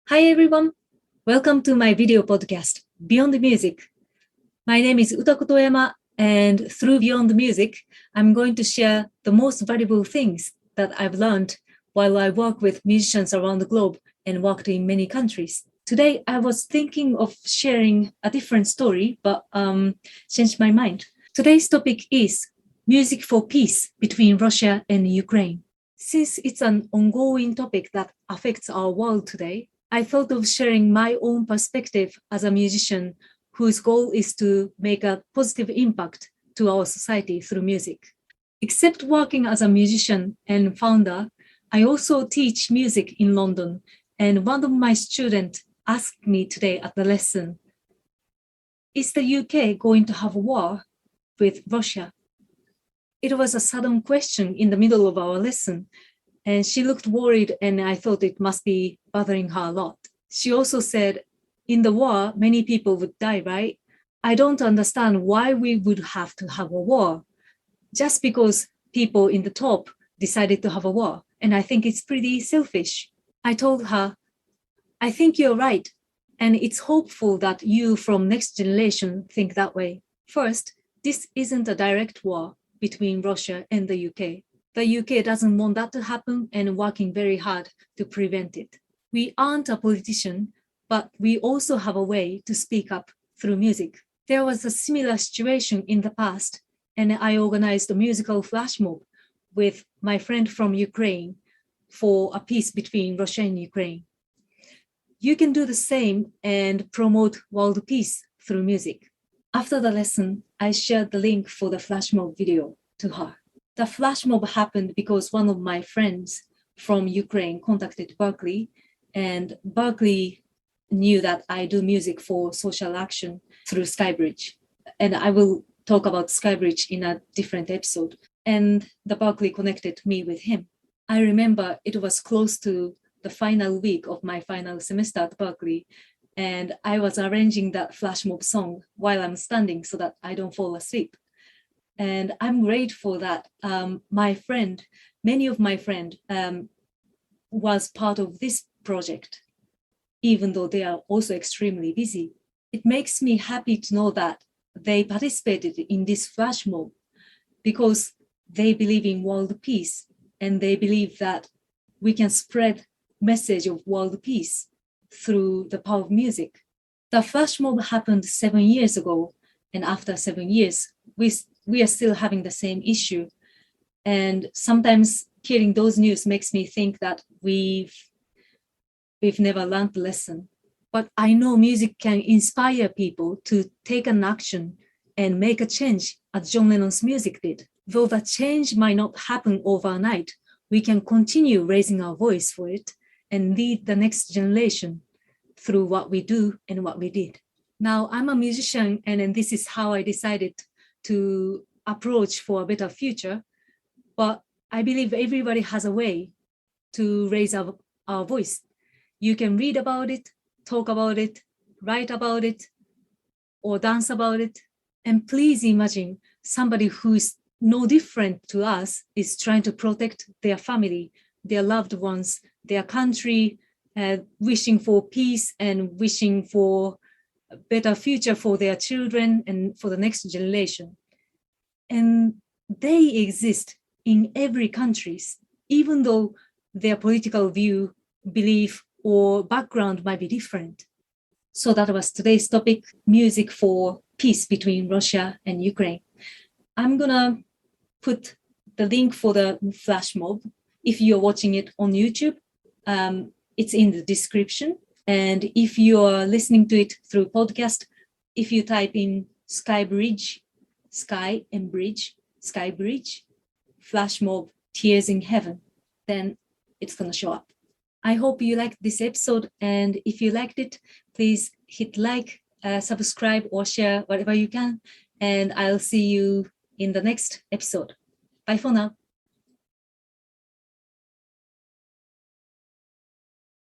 Hi everyone, welcome to my video podcast, Beyond the Music. My name is Utako Toyama, and through Beyond the Music, I'm going to share the most valuable things that I've learned while I work with musicians around the globe and worked in many countries. Today, I was thinking of sharing a different story, but changed my mind. Today's topic is music for peace between Russia and Ukraine. Since it's an ongoing topic that affects our world today, I thought of sharing my own perspective as a musician whose goal is to make a positive impact to our society through music. Except working as a musician and founder, I also teach music in London, and one of my students asked me today at the lesson, is the UK going to have a war with Russia? It was a sudden question in the middle of our lesson, and she looked worried, and I thought it must be bothering her a lot. She also said, in the war, many people would die, right? I don't understand why we would have to have a war just because people in the top decided to have a war. And I think it's pretty selfish. I told her, I think you're right. And it's hopeful that you from next generation think that way. First, this isn't a direct war between Russia and the UK. The UK doesn't want that to happen and working very hard to prevent it. We aren't a politician, but we also have a way to speak up through music. There was a similar situation in the past, and I organized a musical flash mob with my friend from Ukraine for a peace between Russia and Ukraine. You can do the same and promote world peace through music. After the lesson, I shared the link for the flash mob video to her. The flash mob happened because one of my friends from Ukraine contacted Berkeley, and Berkeley knew that I do music for social action through Skybridge. And I will talk about Skybridge in a different episode. And the Berkeley connected me with him. I remember it was close to the final week of my final semester at Berkeley, and I was arranging that flash mob song while I'm standing so that I don't fall asleep. And I'm grateful that many of my friends was part of this project, even though they are also extremely busy. It makes me happy to know that they participated in this flash mob because they believe in world peace, and they believe that we can spread message of world peace through the power of music. The flash mob happened 7 years ago, and after 7 years, we are still having the same issue. And sometimes hearing those news makes me think that we've never learned the lesson. But I know music can inspire people to take an action and make a change as John Lennon's music did. Though the change might not happen overnight, we can continue raising our voice for it and lead the next generation through what we do and what we did. Now, I'm a musician, and this is how I decided to approach for a better future. But I believe everybody has a way to raise our voice. You can read about it, talk about it, write about it, or dance about it. And please imagine somebody who is no different to us is trying to protect their family, their loved ones, their country, wishing for peace and wishing for a better future for their children and for the next generation. And they exist in every country, even though their political view, belief, or background might be different. So that was today's topic, music for peace between Russia and Ukraine. I'm gonna put the link for the flash mob. If you're watching it on YouTube, it's in the description. And if you're listening to it through podcast, if you type in Skybridge, Sky and Bridge, Skybridge, flash mob, Tears in Heaven, then it's gonna show up. I hope you liked this episode, and if you liked it, please hit like, subscribe, or share whatever you can, and I'll see you in the next episode. Bye for now.